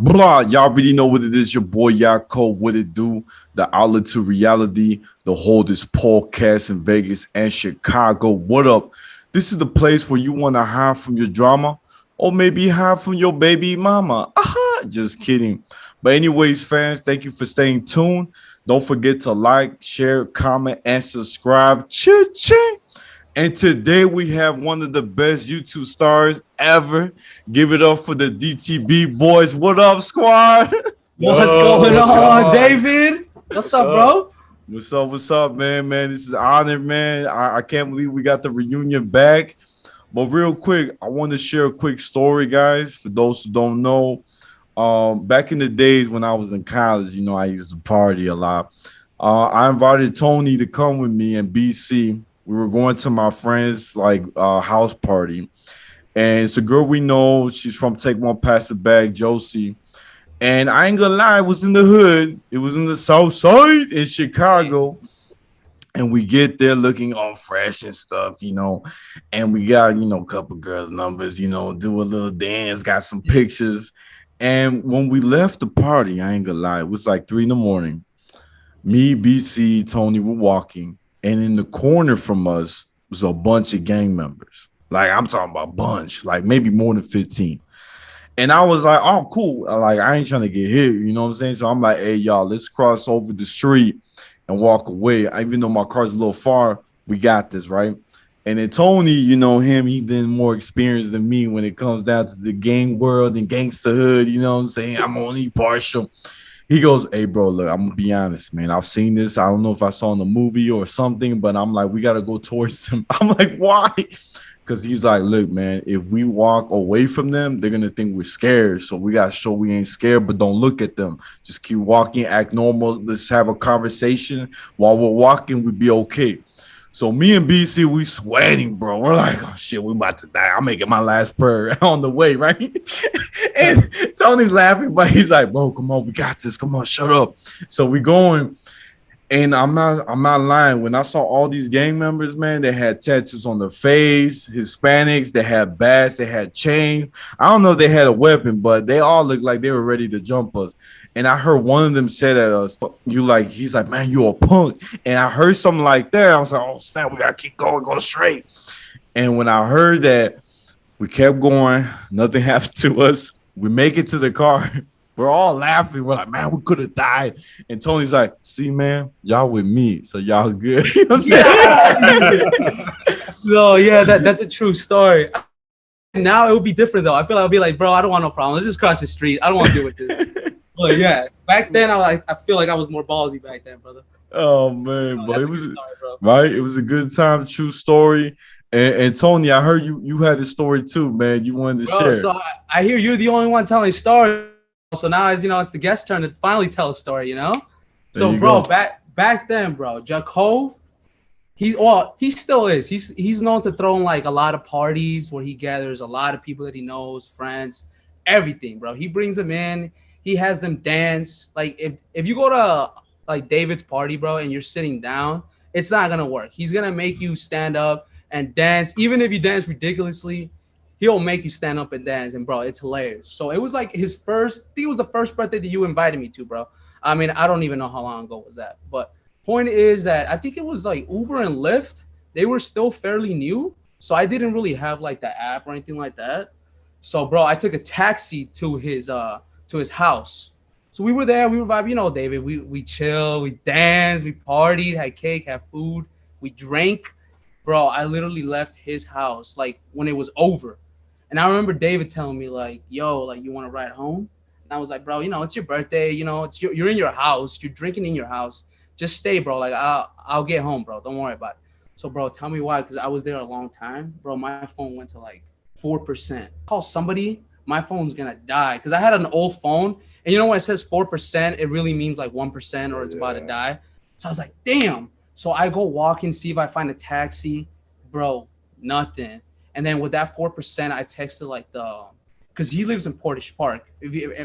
blah. Y'all already know what it is. Your boy Yaakov, what it do? The outlet to reality, the holdest podcast in Vegas and Chicago. What up? This is the place where you want to hide from your drama or maybe hide from your baby mama. Aha, just kidding. But anyways, fans, thank you for staying tuned. Don't forget to like, share, comment, and subscribe. Cha-ching. And today we have one of the best YouTube stars ever. Give it up for the DTB Boys. What up, squad? What's going on, David? What's up, bro? What's up, man? This is an honor, man. I can't believe we got the reunion back. But real quick, I want to share a quick story, guys. For those who don't know, back in the days when I was in college, you know, I used to party a lot. I invited Tony to come with me in BC. We were going to my friend's house party, and it's a girl we know. She's from Take One Pass It Back, Josie. And I ain't gonna lie, it was in the hood. It was in the South Side in Chicago. And we get there looking all fresh and stuff, you know. And we got, you know, a couple girls' numbers, you know, do a little dance, got some pictures. And when we left the party, I ain't gonna lie, it was like 3 a.m. Me, BC, Tony were walking. And in the corner from us was a bunch of gang members. Like, I'm talking about a bunch, like maybe more than 15. And I was like, oh, cool. Like, I ain't trying to get hit, you know what I'm saying? So I'm like, hey, y'all, let's cross over the street and walk away. Even though my car's a little far, we got this, right? And then Tony, you know him, he been more experienced than me when it comes down to the gang world and gangsterhood, you know what I'm saying? I'm only partial. He goes, hey, bro, look, I'm going to be honest, man. I've seen this. I don't know if I saw in the movie or something, but I'm like, we got to go towards him. I'm like, why? Because he's like, look, man, if we walk away from them, they're going to think we're scared. So we got to show we ain't scared, but don't look at them. Just keep walking, act normal. Let's have a conversation. While we're walking, we'd be okay. So me and BC, we sweating, bro. We're like, oh, shit, we about to die. I'm making my last prayer on the way, right? And Tony's laughing, but he's like, bro, come on, we got this. Come on, shut up. So we going, and I'm not lying. When I saw all these gang members, man, they had tattoos on their face, Hispanics, they had bats, they had chains. I don't know if they had a weapon, but they all looked like they were ready to jump us. And I heard one of them said at us, he's like, man, you a punk. And I heard something like that. I was like, oh, snap, we got to keep going, go straight. And when I heard that, we kept going. Nothing happened to us. We make it to the car. We're all laughing. We're like, man, we could have died. And Tony's like, see, man, y'all with me, so y'all good. You know what I'm saying? No, yeah, that's a true story. Now it would be different, though. I feel like I'll be like, bro, I don't want no problem. Let's just cross the street. I don't want to deal with this. But yeah, back then I feel like I was more ballsy back then, brother. Oh man, but it was story, right. It was a good time, true story. And Tony, I heard you had a story too, man. You wanted to share. So I hear you're the only one telling stories. So now it's the guest turn to finally tell a story, you know. So bro, back then, bro, Yaakov, he still is. He's known to throw in like a lot of parties where he gathers a lot of people that he knows, friends, everything, bro. He brings them in. He has them dance. Like if you go to like David's party, bro, and you're sitting down, it's not gonna work. He's gonna make you stand up and dance. Even if you dance ridiculously, he'll make you stand up and dance. And bro, it's hilarious. So it was like I think it was the first birthday that you invited me to, bro. I mean, I don't even know how long ago was that. But point is that I think it was like Uber and Lyft. They were still fairly new. So I didn't really have like the app or anything like that. So bro, I took a taxi to his house. So we were there, we were vibing, you know, David, we chill, we danced, we partied, had cake, had food, we drank. Bro, I literally left his house like when it was over. And I remember David telling me like, yo, like, you want to ride home? And I was like, bro, you know, it's your birthday, you know, you're in your house, you're drinking in your house. Just stay, bro. Like, I'll get home, bro. Don't worry about it. So, bro, tell me why, because I was there a long time. Bro, my phone went to like 4%. Call somebody, my phone's gonna die, because I had an old phone, and you know when it says 4%, it really means like 1% or it's about to die. So I was like, damn. So I go walk and see if I find a taxi. Bro, nothing. And then with that 4%, I texted like because he lives in Portage Park.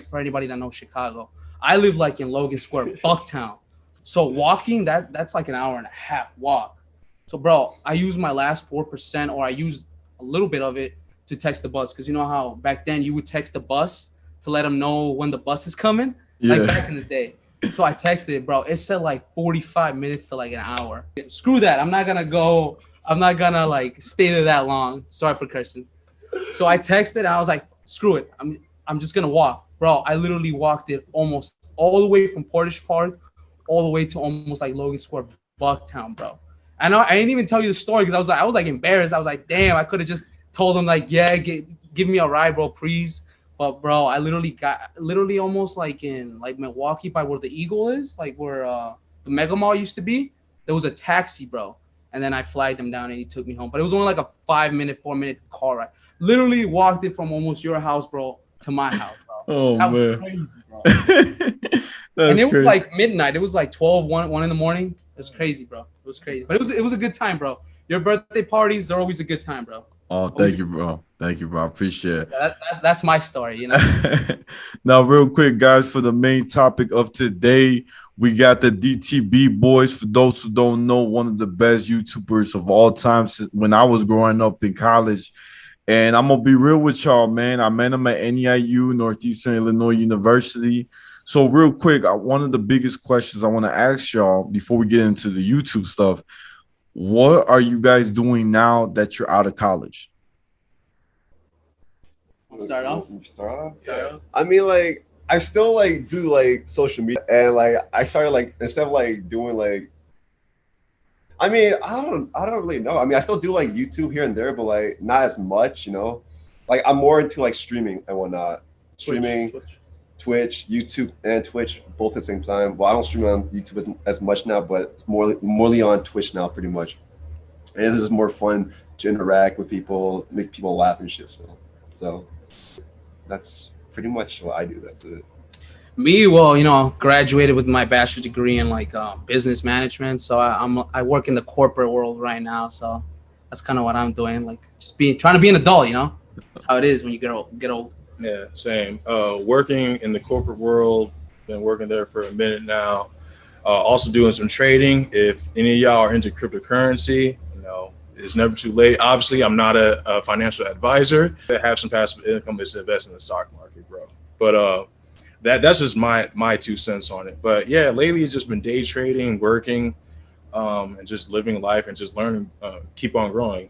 For anybody that knows Chicago, I live like in Logan Square, Bucktown. So walking that's like an hour and a half walk. So bro, I used my last 4%, or I used a little bit of it to text the bus, because you know how back then you would text the bus to let them know when the bus is coming, Yeah. like back in the day. So I texted it, bro. It said like 45 minutes to like an hour. Screw that. I'm not gonna like stay there that long. Sorry for cursing. So I texted and I was like, screw it. I'm just gonna walk. Bro, I literally walked it almost all the way from Portage Park all the way to almost like Logan Square, Bucktown, bro. I didn't even tell you the story because I was like embarrassed. I was like, damn, I could have just told them like, yeah, give me a ride, bro, please. But bro, I literally almost like in like Milwaukee by where the Eagle is, like where the Mega Mall used to be. There was a taxi, bro, and then I flagged him down and he took me home. But it was only like a 4-minute car ride. Literally walked it from almost your house, bro, to my house, bro. Oh, that man. was crazy, bro. And it was like midnight. It was like 1 in the morning. It was crazy, bro. It was crazy. But it was a good time, bro. Your birthday parties are always a good time, bro. Oh, thank you, bro. Thank you, bro. I appreciate it. That's my story, you know. Now, real quick, guys, for the main topic of today, we got the DTB Boys. For those who don't know, one of the best YouTubers of all time since when I was growing up in college. And I'm gonna be real with y'all, man. I met him at NEIU, Northeastern Illinois University. So, real quick, one of the biggest questions I want to ask y'all before we get into the YouTube stuff: what are you guys doing now that you're out of college? Start off. I mean, like, I still like do like social media, and like I started like instead of like doing like, I mean, I don't really know. I mean, I still do like YouTube here and there, but like not as much, you know. Like I'm more into like streaming and whatnot. Streaming, Twitch, YouTube, and Twitch both at the same time. Well, I don't stream on YouTube as much now, but morely on Twitch now, pretty much. And this is more fun to interact with people, make people laugh and shit still. So that's pretty much what I do. That's it. Me, well, you know, graduated with my bachelor's degree in like business management. So I work in the corporate world right now. So that's kind of what I'm doing. Like just trying to be an adult, you know. That's how it is when you get old. Yeah, same. Working in the corporate world, been working there for a minute now. Also doing some trading. If any of y'all are into cryptocurrency, you know, it's never too late. Obviously, I'm not a financial advisor. I have some passive income is to invest in the stock market, bro. But that's just my 2 cents on it. But yeah, lately it's just been day trading, working, and just living life and just learning, keep on growing.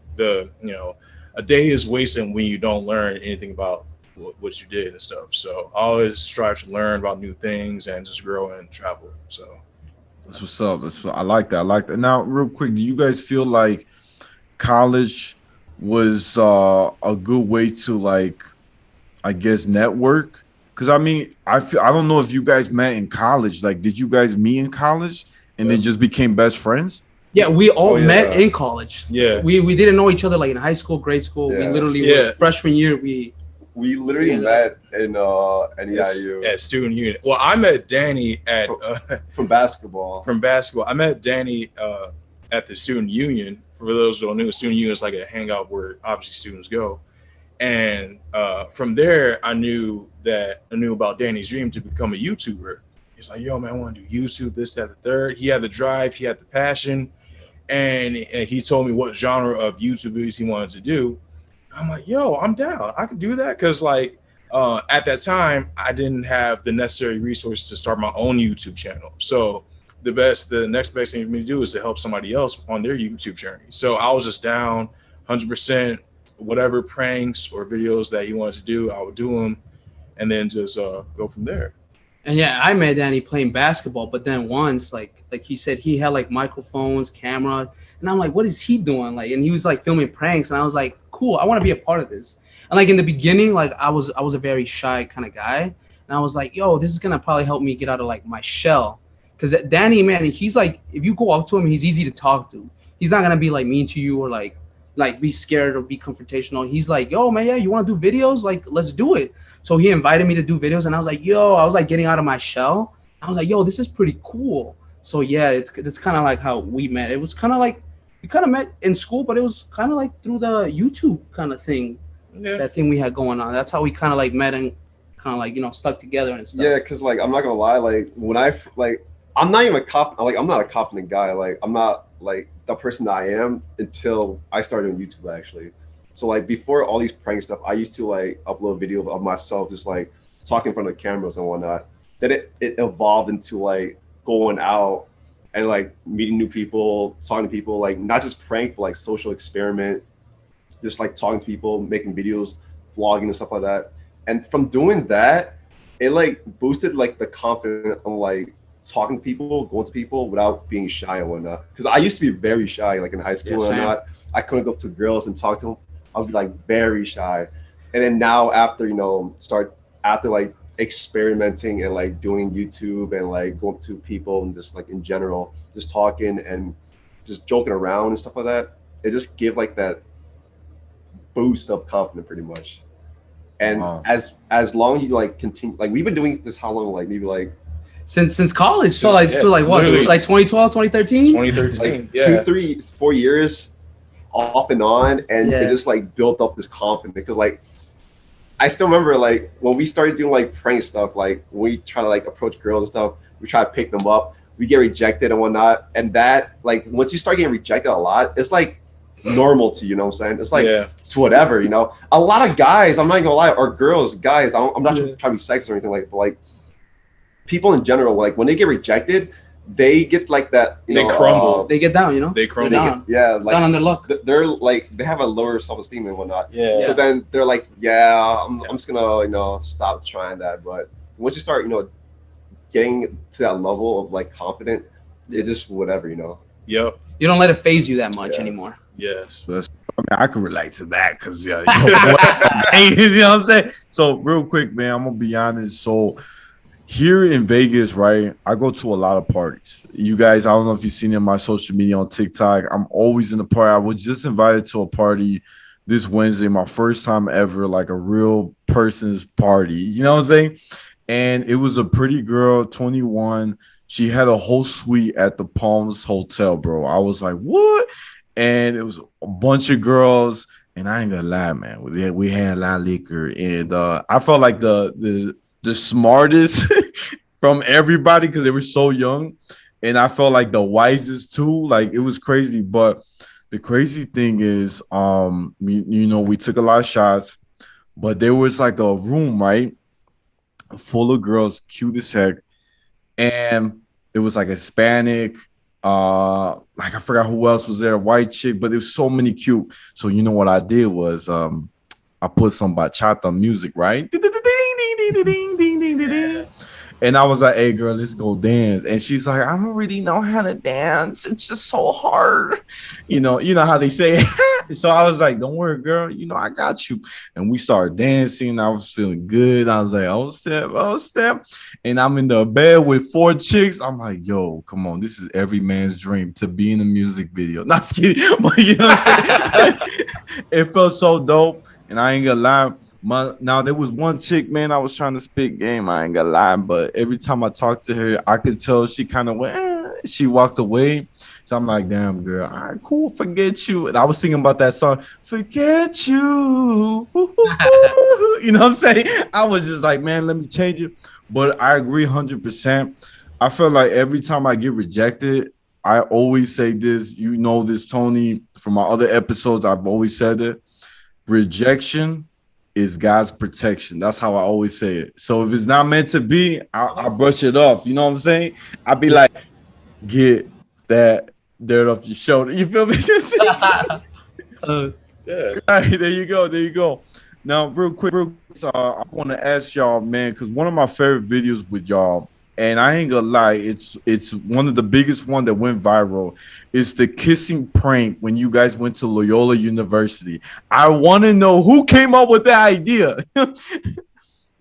A day is wasted when you don't learn anything about what you did and stuff. So I always strive to learn about new things and just grow and travel. So that's what's up. I like that. I like that. Now, real quick, do you guys feel like college was a good way to, like, I guess, network? Because I mean, I don't know if you guys met in college. Like, did you guys meet in college and then just became best friends? Yeah, we all met in college. Yeah, we didn't know each other like in high school, grade school. Yeah. We literally freshman year we literally met in NEIU at student union. Well, I met Danny at from basketball. I met Danny at the student union. For those who don't know, student union is like a hangout where obviously students go. And from there, I knew about Danny's dream to become a YouTuber. He's like, yo, man, I want to do YouTube, this, that, the third. He had the drive, he had the passion, and he told me what genre of YouTube videos he wanted to do. I'm like, yo, I'm down. I could do that because, like, at that time, I didn't have the necessary resources to start my own YouTube channel. So the next best thing for me to do is to help somebody else on their YouTube journey. So I was just down 100%. Whatever pranks or videos that he wanted to do, I would do them, and then just go from there. And yeah, I met Danny playing basketball, but then once, like he said, he had like microphones, cameras, and I'm like, what is he doing? Like, and he was like filming pranks, and I was like, cool, I want to be a part of this. And like in the beginning, like I was a very shy kind of guy, and I was like, yo, this is gonna probably help me get out of like my shell, because Danny, man, he's like, if you go up to him, he's easy to talk to. He's not gonna be like mean to you or like be scared or be confrontational. He's like, yo, man, yeah, you want to do videos? Like, let's do it. So he invited me to do videos, and I was like, yo, I was like getting out of my shell. I was like, yo, this is pretty cool. So yeah, it's kind of like how we met. It was kind of like we kind of met in school, but it was kind of like through the YouTube kind of thing, that thing we had going on. That's how we kind of like met and kind of like, you know, stuck together and stuff. Yeah, because like I'm not gonna lie, like when I'm not even I'm not a confident guy. Like I'm not like the person that I am until I started on YouTube actually. So like before all these prank stuff, I used to like upload video of myself just like talking in front of the cameras and whatnot. Then it evolved into like going out and like meeting new people, talking to people, like not just prank, but like social experiment, just like talking to people, making videos, vlogging and stuff like that. And from doing that, it like boosted like the confidence on like talking to people, going to people without being shy and whatnot. Because I used to be very shy, like in high school and whatnot. I couldn't go up to girls and talk to them. I would be like very shy. And then now after, after like experimenting and like doing YouTube and like going to people and just like in general, just talking and just joking around and stuff like that, it just give like that boost of confidence pretty much. And as long as you like continue, like we've been doing this how long? Like maybe like since college. So like what? Like 2012, 2013? 2013. Like 2, 3, 4 years off and on, and it just like built up this confidence because like I still remember like when we started doing like prank stuff, like when we try to like approach girls and stuff, we try to pick them up, we get rejected and whatnot. And that like once you start getting rejected a lot, it's like normal to you know what I'm saying? It's like it's whatever, you know. A lot of guys, I'm not gonna lie, or girls, guys, I'm not trying to be sexist or anything like, but like people in general, like when they get rejected, they get like that. They crumble. They get down, you know. They crumble. Down. Like down on their luck. They're like they have a lower self-esteem and whatnot. Yeah. So then they're like, I'm just gonna stop trying that. But once you start getting to that level of like confident, it's just whatever, you know. Yep. You don't let it phase you that much anymore. Yes. I can relate to that because you know what I'm saying. So real quick, man, I'm gonna be honest. So here in Vegas, right, I go to a lot of parties. You guys, I don't know if you've seen it on my social media on TikTok. I'm always in the party. I was just invited to a party this Wednesday, my first time ever, like a real person's party. You know what I'm saying? And it was a pretty girl, 21. She had a whole suite at the Palms Hotel, bro. I was like, what? And it was a bunch of girls. And I ain't gonna lie, man. We had a lot of liquor. And I felt like the smartest from everybody because they were so young, and I felt like the wisest too. Like it was crazy, but the crazy thing is, we took a lot of shots, but there was like a room right full of girls, cute as heck, and it was like Hispanic. Like I forgot who else was there, a white chick, but there was so many cute. So you know what I did was I put some bachata music, right? And I was like, hey girl, let's go dance. And she's like, I don't really know how to dance. It's just so hard. You know how they say it. So I was like, don't worry, girl, I got you. And we started dancing. I was feeling good. I was like, oh step. And I'm in the bed with 4 chicks. I'm like, yo, come on. This is every man's dream to be in a music video. Not just kidding, but you know what I'm saying? It felt so dope. And I ain't gonna lie. Now there was one chick, man, I was trying to spit game. I ain't gonna lie, but every time I talked to her, I could tell she kind of went. She walked away. So I'm like, damn, girl, all right, cool, forget you. And I was thinking about that song, Forget You. You know what I'm saying? I was just like, man, let me change it. But I agree 100%. I feel like every time I get rejected, I always say this. You know this, Tony, from my other episodes, I've always said it. Rejection is God's protection. That's how I always say it. So if it's not meant to be, I'll brush it off. You know what I'm saying? I'll be like, get that dirt off your shoulder. You feel me? Yeah. Right, there you go. Now, real quick, I want to ask y'all, man, because one of my favorite videos with y'all, and I ain't gonna lie, it's one of the biggest one that went viral. It's the kissing prank when you guys went to Loyola University. I want to know who came up with that idea.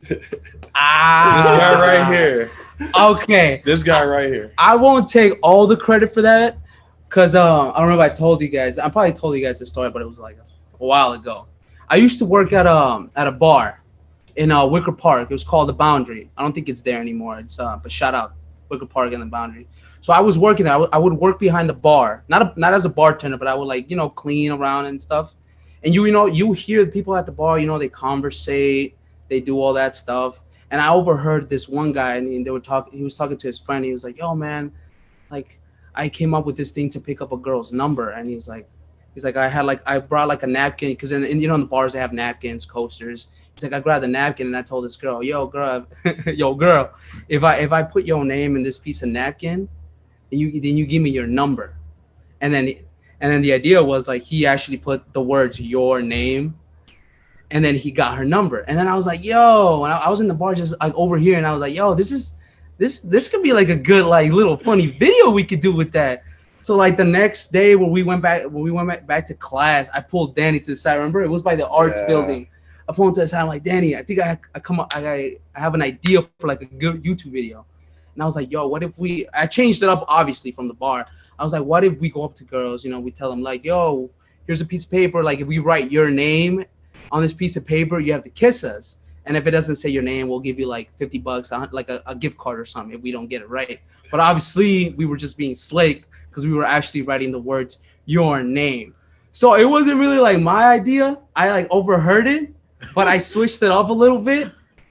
This guy right here. Okay. This guy right here. I won't take all the credit for that because I don't know if I told you guys. I probably told you guys the story, but it was like a while ago. I used to work at a bar in Wicker Park. It was called The Boundary. I don't think it's there anymore. It's but shout out Wicker Park and The Boundary. So I was working there. I would work behind the bar, not as a bartender, but I would clean around and stuff. And you hear the people at the bar, they conversate, they do all that stuff. And I overheard this one guy, and he was talking to his friend. He was like, "Yo, man, like I came up with this thing to pick up a girl's number." And he's like, He's like, I brought like a napkin because in you know in the bars they have napkins, coasters. He's like, I grabbed a napkin and I told this girl, yo girl, if I put your name in this piece of napkin, then you give me your number, and then the idea was like he actually put the words your name, and then he got her number, and then I was like, yo, and I was in the bar just like over here, and I was like, yo, this could be like a good like little funny video we could do with that. So like the next day when we went back to class, I pulled Danny to the side. Remember, it was by the arts building. I pulled him to the side. I'm like, Danny, I think I have an idea for like a good YouTube video. And I was like, yo, what if I changed it up obviously from the bar. I was like, what if we go up to girls, you know, we tell them like, yo, here's a piece of paper. Like if we write your name on this piece of paper, you have to kiss us. And if it doesn't say your name, we'll give you like $50, like a gift card or something if we don't get it right. But obviously we were just being slick, because we were actually writing the words your name. So it wasn't really like my idea. I like overheard it, but I switched it up a little bit.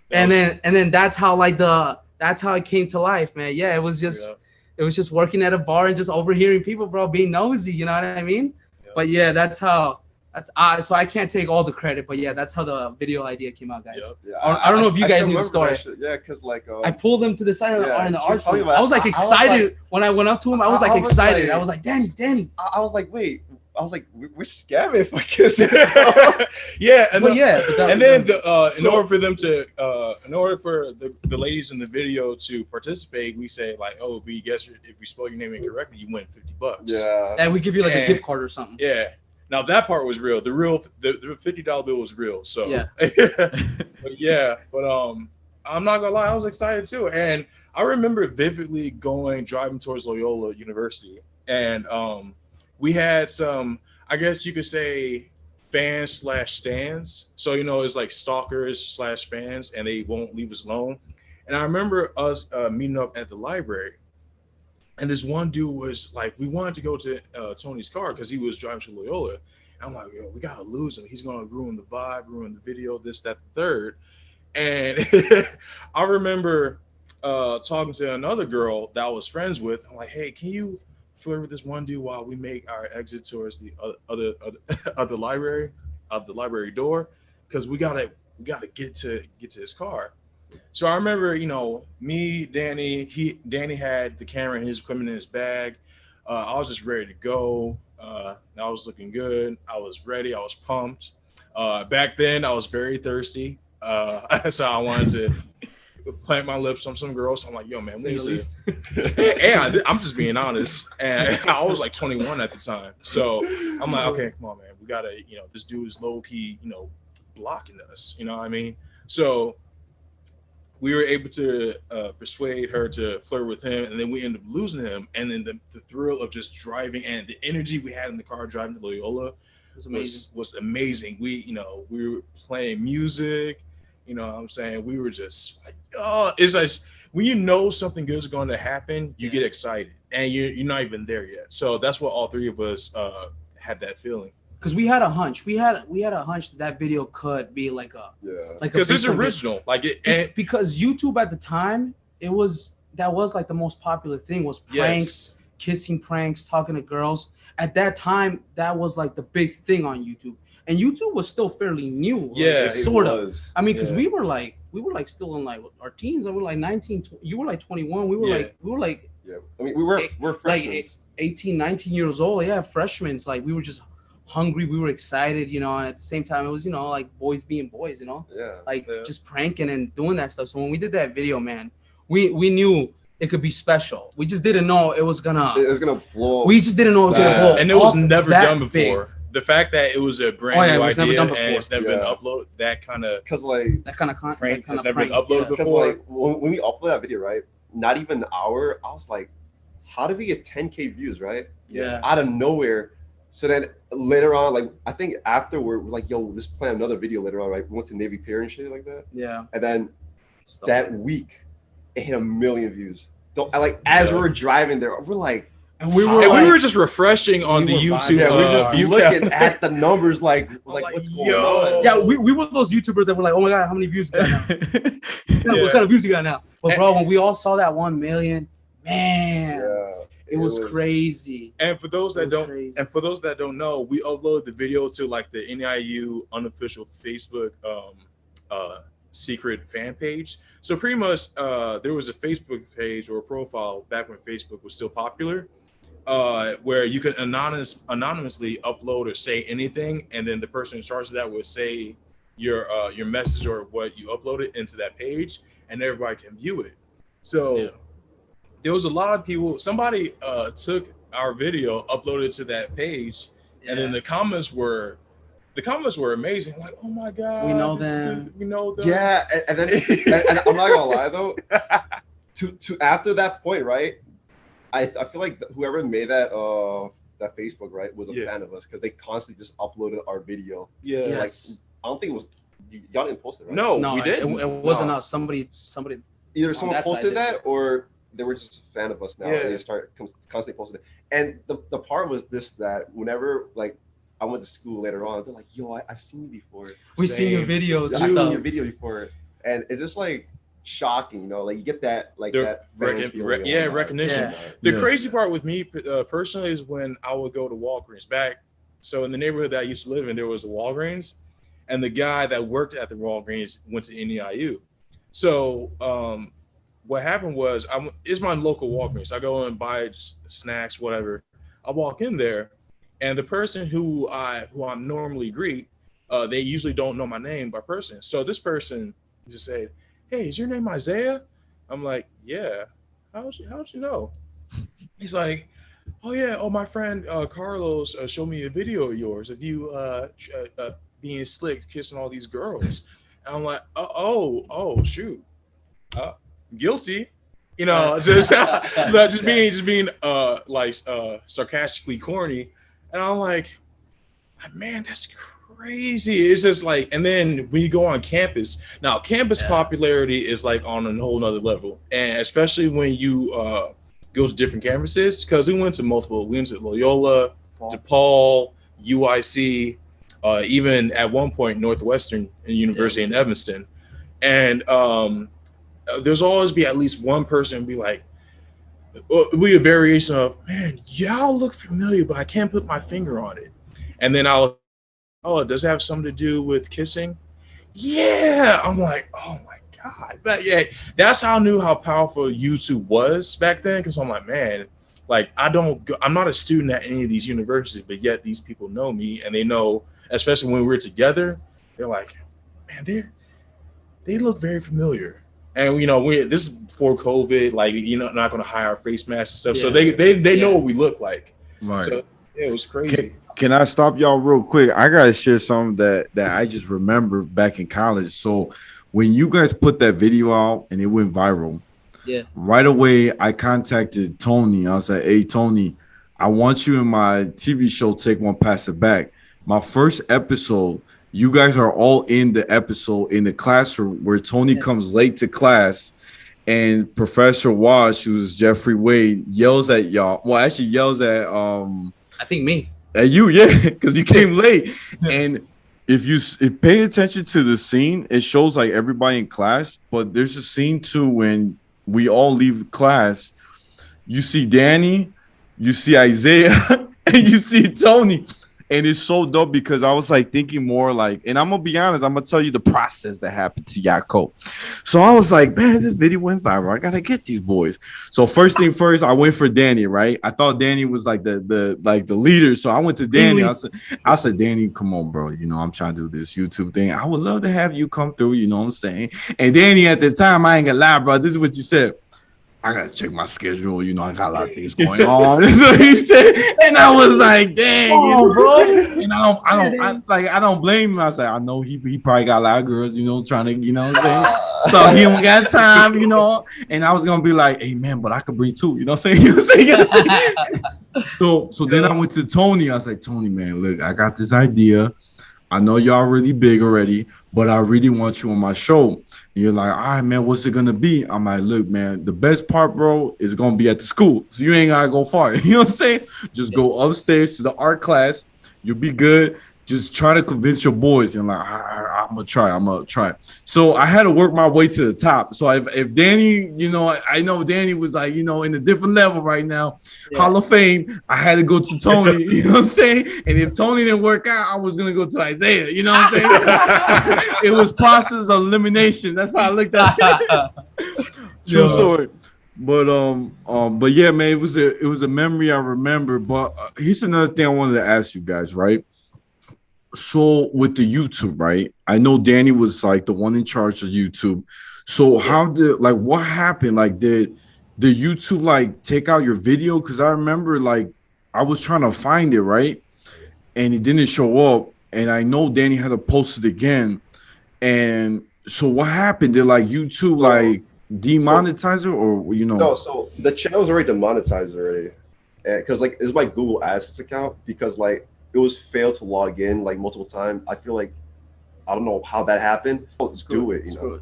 And then that's how it came to life, man. Yeah, it was just working at a bar and just overhearing people, bro, being nosy, you know what I mean? Yeah. But yeah, so I can't take all the credit, but yeah, that's how the video idea came out, guys. Yeah, I don't know if you guys knew the story. Yeah, because like I pulled him to the side of the art. I was like excited when I went up to him. I was like excited. I was like, Danny. I was like, wait. I was like, we're scamming if I kiss it. Yeah, in order for the ladies in the video to participate, we say like, oh, if we spell your name incorrectly, you win $50. Yeah, and we give you like a gift card or something. Yeah. Now that part was real. The $50 bill was real. So yeah. but I'm not gonna lie, I was excited too. And I remember vividly driving towards Loyola University, and we had some, I guess you could say, fans / stands. So you know, it's like stalkers / fans, and they won't leave us alone. And I remember us meeting up at the library. And this one dude was like, we wanted to go to Tony's car because he was driving to Loyola. And I'm like, yo, we got to lose him. He's going to ruin the vibe, ruin the video, this, that, the third. And I remember talking to another girl that I was friends with. I'm like, hey, can you flirt with this one dude while we make our exit towards the other library door? Because we gotta get to his car. So I remember, you know, me, Danny had the camera and his equipment in his bag. I was just ready to go. I was looking good. I was ready. I was pumped. Back then, I was very thirsty. So I wanted to plant my lips on some girls. So I'm like, yo, man, we need to. And I'm just being honest. And I was like 21 at the time. So I'm like, okay, come on, man. We got to, you know, this dude is low key, you know, blocking us. You know what I mean? So we were able to persuade her to flirt with him, and then we ended up losing him. And then the thrill of just driving and the energy we had in the car driving to Loyola was amazing. We were playing music, you know what I'm saying? We were just like, oh, it's like when you know something good is going to happen, you get excited, and you're not even there yet. So that's what all three of us had that feeling. Because we had a hunch. We had a hunch that video could be like because it's original. Because YouTube at the time, that was like the most popular thing was pranks, kissing pranks, talking to girls. At that time, that was like the big thing on YouTube. And YouTube was still fairly new. Yeah, sort of. I mean, because we were like still in like our teens. I was like 19. You were like 21. We were like. Yeah, I mean, we're freshmen. Like 18, 19 years old. Yeah, freshmen. Like we were just hungry, we were excited, you know, and at the same time it was, you know, like boys being boys, you know, just pranking and doing that stuff. So when we did that video, man, we knew it could be special. We just didn't know it was gonna blow. We just didn't know it was gonna blow, and it was never done before. Big. The fact that it was a brand new idea and it's never been uploaded, that kind of prank has never been uploaded before. Because like when we uploaded that video, right, not even an hour, I was like, how did we get 10K views, right? Yeah, out of nowhere. So then later on, like I think after we're like, yo, let's plan another video later on, right? We went to Navy Pier and shit like that. Yeah. And then that week, it hit 1 million views. As we were driving there, we're like, we were just refreshing on the YouTube. Yeah, we were just looking at the numbers, like what's going on? Yeah, we were those YouTubers that were like, oh my god, how many views we got now? What kind of views we got now? But bro, when we all saw that 1 million, man. Yeah. It was crazy. And for those that don't, crazy. and for those that don't know, we upload the video to like the NIU unofficial Facebook secret fan page. So pretty much, there was a Facebook page or a profile back when Facebook was still popular, where you could anonymously upload or say anything, and then the person in charge of that would say your message or what you uploaded into that page, and everybody can view it. So there was a lot of people. Somebody took our video, uploaded it to that page, and then the comments were amazing. Like, oh my god, we know them. We know them. Yeah, and then and I'm not gonna lie though. To after that point, right? I feel like whoever made that Facebook, right, was a fan of us because they constantly just uploaded our video. Yeah. Like, I don't think it was y'all didn't post it, right? No, No, we didn't. It wasn't us. Somebody. Either someone that side posted did. that or they were just a fan of us now. Yeah. And they start constantly posting it. And the part was this, that whenever like I went to school later on, they're like, yo, I've seen you before. We seen your videos. I've and seen stuff. your video before. And it's just like shocking, you know, like you get that like that recognition. Yeah. The crazy part with me personally is when I would go to Walgreens back. So in the neighborhood that I used to live in, there was a Walgreens, and the guy that worked at the Walgreens went to NEIU. So what happened was, it's my local Walgreens. I go and buy snacks, whatever. I walk in there, and the person who I normally greet, they usually don't know my name by person. So this person just said, "Hey, is your name Isaiah?" I'm like, "Yeah." How'd you know? He's like, "Oh yeah, my friend Carlos showed me a video of yours of you being slick, kissing all these girls." And I'm like, "Oh shoot, guilty." You know, just being sarcastically corny. And I'm like, man, that's crazy. It's just like, and then we go on campus. Now, campus popularity is like on a whole nother level. And especially when you go to different campuses, because we went to Loyola, DePaul, UIC, even at one point, Northwestern University in Evanston. And there's always be at least one person and be like, we a variation of, man, y'all look familiar, but I can't put my finger on it. And then does it have something to do with kissing? Yeah. I'm like, oh my God. But yeah, that's how I knew how powerful YouTube was back then. Cause I'm like, man, like I'm not a student at any of these universities, but yet these people know me, and they know, especially when we're together, they're like, man, they look very familiar. And this is before COVID, like, not going to hire our face masks and stuff. So they know what we look like. Right. So it was crazy. Can I stop y'all real quick? I gotta share something that I just remember back in college. So when you guys put that video out and it went viral, right away I contacted Tony. I was like, "Hey Tony, I want you in my TV show, Take One, Pass It Back." My first episode, you guys are all in the episode in the classroom where Tony comes late to class, and Professor Wash, who's Jeffrey Wade, yells at y'all. Well, actually yells at I think me. At you, because you came late. And if pay attention to the scene, it shows like everybody in class, but there's a scene too when we all leave class. You see Danny, you see Isaiah, and you see Tony. And it's so dope because I was like thinking more like, and I'm gonna be honest, I'm gonna tell you the process that happened to Yaakov. So I was like, man, this video went viral. I gotta get these boys. So first thing first, I went for Danny, right? I thought Danny was like the leader. So I went to Danny. I said, Danny, come on, bro. I'm trying to do this YouTube thing. I would love to have you come through, you know what I'm saying? And Danny at the time, I ain't gonna lie, bro. This is what you said. I gotta check my schedule. I got a lot of things going on. That's what he said, and I was like, "Dang, bro!" And I don't blame him. I said, I know he probably got a lot of girls, trying to, what I'm saying. So he don't got time, And I was gonna be like, "Hey, man, but I could bring two," what I'm saying. So then I went to Tony. I was like, "Tony, man, look, I got this idea. I know y'all really big already, but I really want you on my show." And you're like, "All right, man, what's it gonna be?" I'm like, "Look, man, the best part, bro, is gonna be at the school. So you ain't gotta go far." You know what I'm saying? Just go upstairs to the art class. You'll be good. Just try to convince your boys. And like, all I'm gonna try. So I had to work my way to the top. So if Danny, you know, I know Danny was like, you know, in a different level right now, Hall of Fame. I had to go to Tony. You know what I'm saying? And if Tony didn't work out, I was gonna go to Isaiah. You know what I'm saying? It was process of elimination. That's how I looked at it. True story. But yeah, man, it was a memory I remember. But here's another thing I wanted to ask you guys, right? So with the YouTube, right? I know Danny was like the one in charge of YouTube. So how did what happened? Like did YouTube like take out your video? Because I remember like I was trying to find it, right? And it didn't show up. And I know Danny had to post it again. And so what happened? Did like YouTube like demonetize it, or you know? No, so the channel was already demonetized already, because like it's my Google AdSense account, because like it was failed to log in like multiple times. I feel like I don't know how that happened. Let's do it, you know. I'm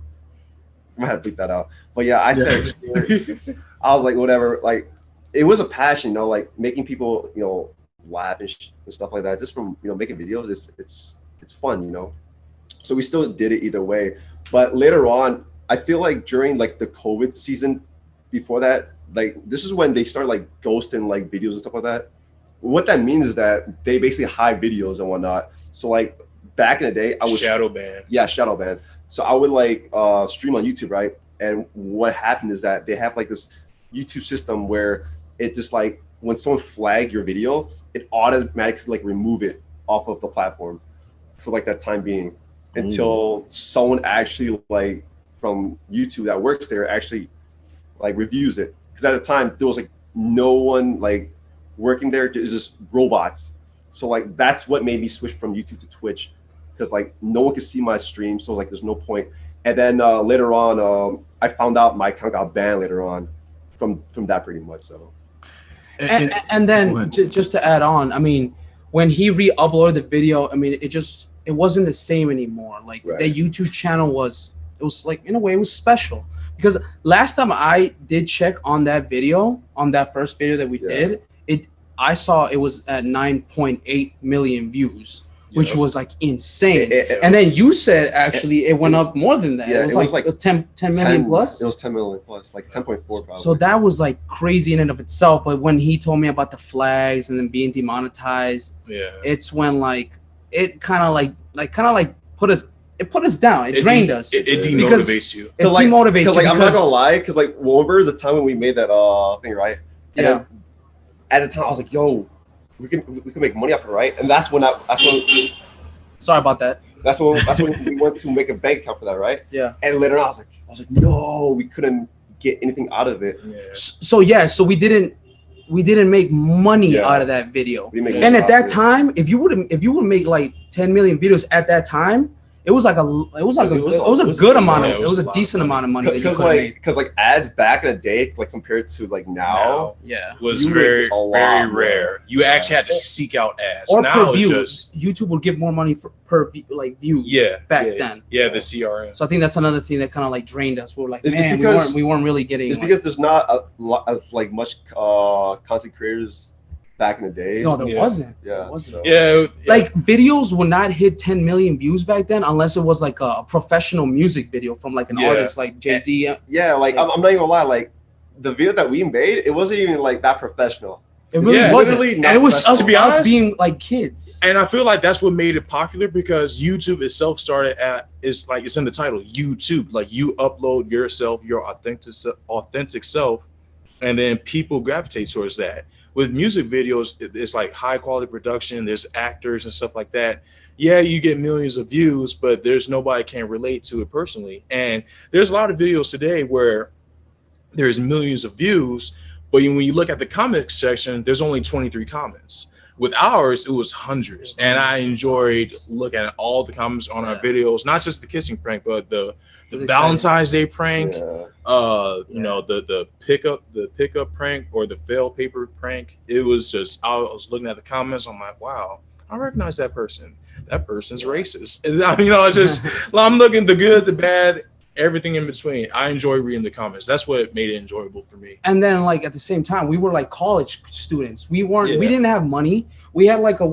gonna have to bleep that out. But yeah, I said I was like whatever. Like it was a passion, you know, like making people, you know, laugh and stuff like that. Just from, you know, making videos, it's fun, you know. So we still did it either way. But later on, I feel like during like the COVID season before that, like this is when they started like ghosting like videos and stuff like that. What that means is that they basically hide videos and whatnot. So like back in the day, I was shadow ban. Yeah, shadow ban. So I would like stream on YouTube, right? And what happened is that they have like this YouTube system where it just like when someone flagged your video, it automatically like remove it off of the platform for like that time being until someone actually like from YouTube that works there actually like reviews it. Because at the time there was like no one like working there, it's just robots. So like that's what made me switch from YouTube to Twitch, because like no one could see my stream, so like there's no point. And then later on, I found out my account got banned later on from that pretty much. So and then just to add on, I mean, when he re-uploaded the video, I mean, it wasn't the same anymore. Like the YouTube channel was like in a way it was special, because last time I did check on that video, on that first video that we did, I saw it was at 9.8 million views, which was like insane. And then you said actually it went up more than that. Yeah, it was like 10 million plus. It was 10 million plus, like 10.4 probably. So that was like crazy in and of itself. But when he told me about the flags and then being demonetized, it's when like it kind of like put us down. It drained us. It demotivates you. It demotivates you. Because like I'm not gonna lie, because like remember the time when we made that thing, right? And then, at the time I was like, yo, we can make money off it, right? And that's when sorry about that. That's when we went to make a bank account for that, right? Yeah. And later on I was like, no, we couldn't get anything out of it. So we didn't make money out of that video. And at that time, if you would make like 10 million videos at that time, it was a good amount of, it was a decent amount of money that you could make. Because like ads back in the day, like compared to like now, was very rare. You actually had to seek out ads. Or now per view. YouTube would give more money per like views. Back then. Yeah, the CRM. So I think that's another thing that kind of like drained us. We were like, man, we weren't really getting. It's because there's not as like much content creators back in the day. No, there wasn't. Like videos would not hit 10 million views back then unless it was like a professional music video from like an artist like Jay-Z. I'm not even gonna lie, like the video that we made, it wasn't even like that professional. It really wasn't. And it was us being like kids. And I feel like that's what made it popular, because YouTube itself started it's in the title, YouTube. Like you upload yourself, your authentic self, and then people gravitate towards that. With music videos, it's like high quality production. There's actors and stuff like that. Yeah, you get millions of views, but there's nobody can relate to it personally. And there's a lot of videos today where there's millions of views, but when you look at the comments section, there's only 23 comments. With ours, it was hundreds, and I enjoyed looking at all the comments on our videos, not just the kissing prank, but the Valentine's Day prank, you know, the pickup prank or the fail paper prank. It was just, I was looking at the comments, I'm like, wow, I recognize that person. That person's racist. And, I mean, you know, it's just, I'm looking the good, the bad, everything in between. I enjoy reading the comments. That's what made it enjoyable for me. And then like at the same time, we were like college students. We didn't have money. We had like a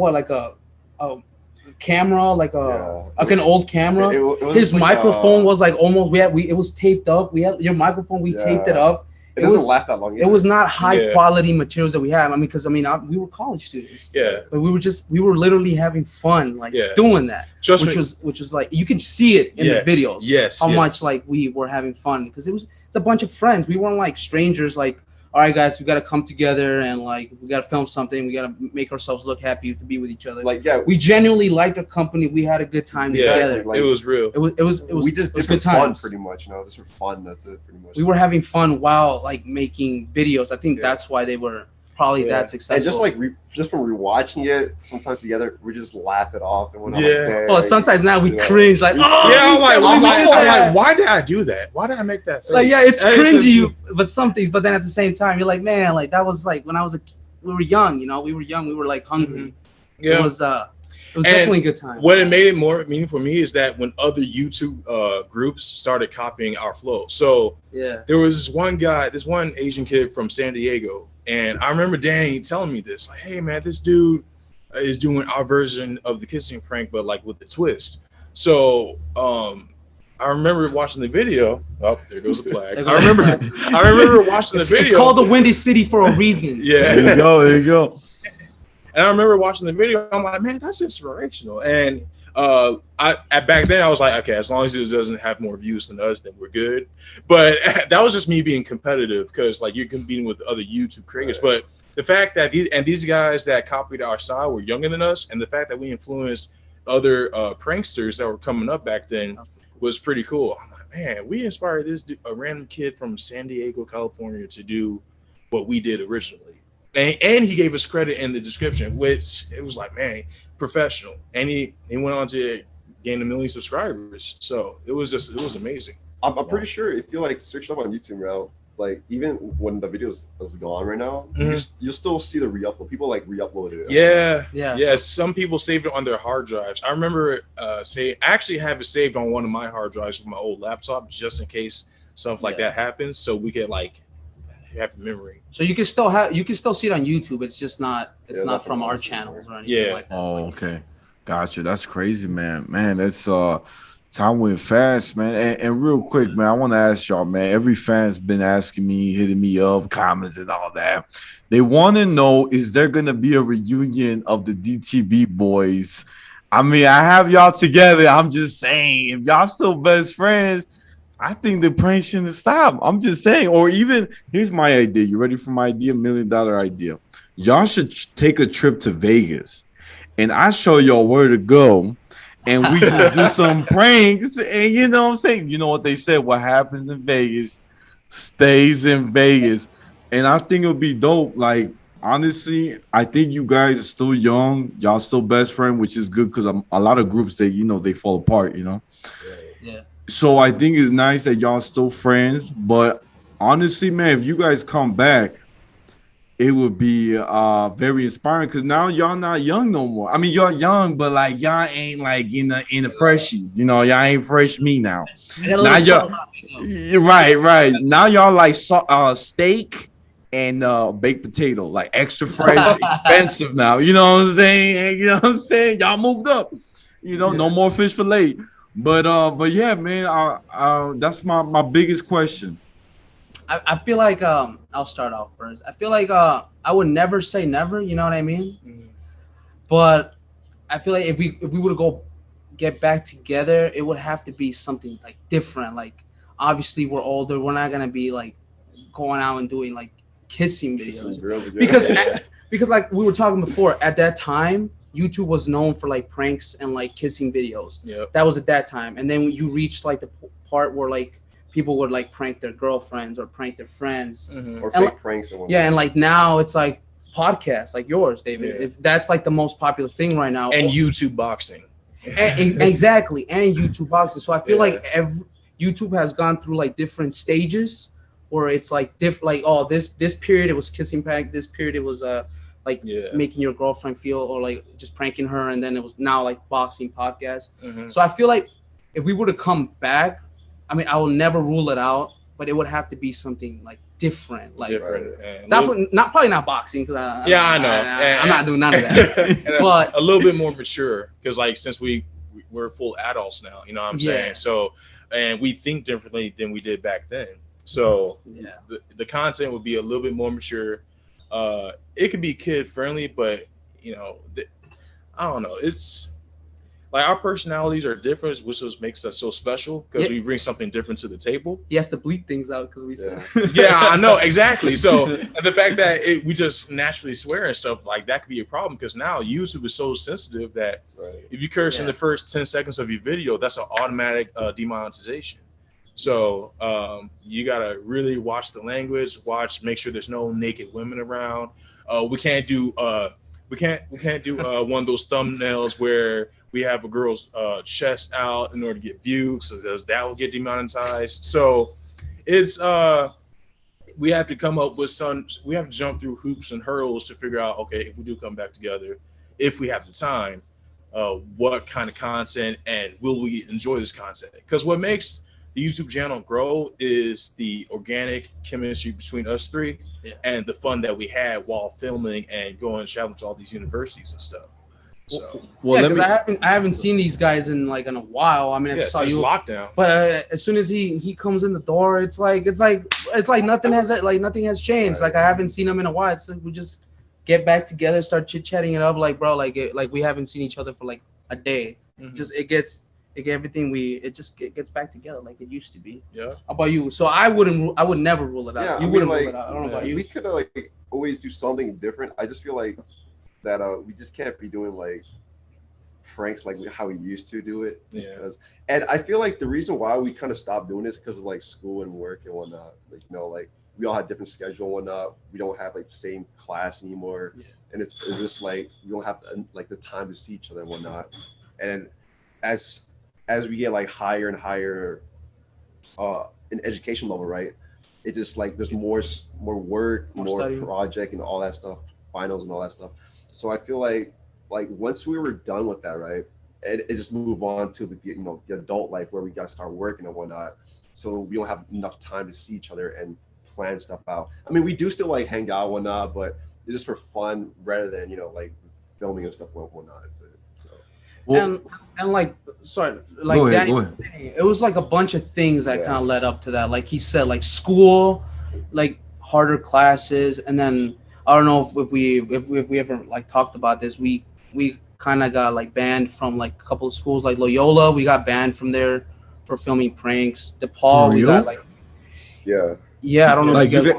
camera, like an old camera. It was His like microphone was like almost it was taped up. We had your microphone. We taped it up. It doesn't last that long either. It was not high quality materials that we had. I mean, because we were college students. Yeah. But we were literally having fun, like doing that. Which was like you could see it in the videos. Yes. How much like we were having fun because it's a bunch of friends. We weren't like strangers. Like, all right, guys, we got to come together and like we got to film something. We got to make ourselves look happy to be with each other. Like we genuinely liked our company. We had a good time together. Like, it was real. It was. We just did good fun, times. pretty much. You know, just for fun. That's it, pretty much. We were having fun while like making videos. I think that's why they were probably that successful. And just like just from rewatching it, sometimes together we just laugh it off. And well, sometimes now we cringe like, I'm like, why did I do that? Why did I make that face? Like, yeah, it's cringy, but some things. But then at the same time, you're like, man, like that was like when we were young. You know, we were young. We were like hungry. Yeah, it was definitely a good time. What it made it more meaningful for me is that when other YouTube groups started copying our flow. So there was this one Asian kid from San Diego. And I remember Danny telling me this, like, hey, man, this dude is doing our version of the kissing prank, but like with the twist. So I remember watching the video. Oh, there goes the flag. I remember watching the video. It's called the Windy City for a reason. Yeah. There you go. And I remember watching the video. I'm like, man, that's inspirational. And back then I was like, okay, as long as it doesn't have more views than us, then we're good. But that was just me being competitive because like you're competing with other YouTube creators. But the fact that these guys that copied our style were younger than us, and the fact that we influenced other pranksters that were coming up back then was pretty cool. I'm like, man, we inspired a random kid from San Diego, California to do what we did originally. And he gave us credit in the description, which it was like, man, professional. And he went on to gain 1 million subscribers. So it was amazing. I'm pretty sure if you like search up on YouTube now, like even when the video is gone right now, you'll still see the re-upload. People like re-uploaded it. Yeah. Some people saved it on their hard drives. I remember I actually have it saved on one of my hard drives with my old laptop just in case something like that happens. So we could like have the memory. So you can still see it on YouTube. It's just not not from our channels or anything like that. Oh, okay. Gotcha. That's crazy, man. Man, that's time went fast, man. And real quick, man, I want to ask y'all, man. Every fan's been asking me, hitting me up, comments and all that. They want to know, is there gonna be a reunion of the DTB Boys? I mean, I have y'all together. I'm just saying, if y'all still best friends, I think the prank shouldn't stop. I'm just saying. Or even, here's my idea. You ready for my idea? $1 million idea. Y'all should take a trip to Vegas, and I show y'all where to go, and we just do some pranks. And you know what I'm saying? You know what they said? What happens in Vegas stays in Vegas. And I think it would be dope. Like, honestly, I think you guys are still young. Y'all still best friend, which is good because a lot of groups, they fall apart, you know? Yeah. So I think it's nice that y'all still friends, but honestly, man, if you guys come back, it would be very inspiring because now y'all not young no more. I mean, y'all young, but like y'all ain't like in the freshies, you know. Y'all ain't fresh me now. Now y'all, right. Now y'all like steak and baked potato, like extra fresh, expensive now. You know what I'm saying? Y'all moved up. You know, no more fish fillet. But yeah, man, that's my biggest question. I feel like I'll start off first. I feel like I would never say never, you know what I mean? Mm-hmm. But I feel like if we were to go get back together, it would have to be something like different. Like obviously we're older, we're not gonna be like going out and doing like kissing videos because like we were talking before, at that time YouTube was known for like pranks and like kissing videos. Yep. That was at that time. And then when you reach like the part where like people would like prank their girlfriends or prank their friends or fake pranks. And like now it's like podcasts like yours, David. That's like the most popular thing right now. And YouTube boxing. Exactly. And YouTube boxing. So I feel like YouTube has gone through like different stages where it's like this period it was kissing prank, this period it was making your girlfriend feel or like just pranking her, and then it was now like boxing podcast. So I feel like if we were to come back, I mean, I will never rule it out. but it would have to be something like different, like different. And probably not boxing because I know. I'm not doing none of that. But a little bit more mature because like since we're full adults now, you know what I'm saying? So and we think differently than we did back then. So the content would be a little bit more mature. It could be kid friendly, but you know, I don't know. It's like our personalities are different, which makes us so special because we bring something different to the table. He has to bleep things out because we said. Yeah, I know exactly. So and the fact that we just naturally swear and stuff like that could be a problem because now YouTube is so sensitive that if you curse in the first 10 seconds of your video, that's an automatic demonetization. So you gotta really watch the language, make sure there's no naked women around. We can't do one of those thumbnails where we have a girl's chest out in order to get views, so that will get demonetized. So it's we have to come up with we have to jump through hoops and hurdles to figure out, okay, if we do come back together, if we have the time, what kind of content and will we enjoy this content? Because what makes the YouTube channel grow is the organic chemistry between us three and the fun that we had while filming and going and traveling to all these universities and stuff. So because I haven't seen these guys in a while. I mean, I saw since you lockdown. But as soon as he comes in the door, it's like nothing has changed. Like I haven't seen him in a while. It's like we just get back together, start chit chatting it up, like bro, like we haven't seen each other for like a day. Just it gets back together like it used to be. Yeah. How about you? So I would never rule it out. Yeah, you wouldn't rule it out. I don't know about you. We could like always do something different. I just feel like that we just can't be doing like pranks like how we used to do it. And I feel like the reason why we kind of stopped doing this because of like school and work and whatnot. Like like we all have different schedule and whatnot. We don't have like the same class anymore. And it's just like we don't have like the time to see each other and whatnot. And as we get like higher and higher in education level, right? It just like there's more work, more project and all that stuff, finals and all that stuff. So I feel like once we were done with that, right, it just move on to the adult life where we got to start working and whatnot. So we don't have enough time to see each other and plan stuff out. I mean, we do still like hang out and whatnot, but it's just for fun rather than like filming and stuff and whatnot. That's it. So. Well, and like, sorry, like Danny, it was like a bunch of things that kind of led up to that. Like he said, like school, like harder classes, and then I don't know if we ever like talked about this. We kind of got like banned from like a couple of schools, like Loyola. We got banned from there for filming pranks. DePaul, we got like I don't know. Like if you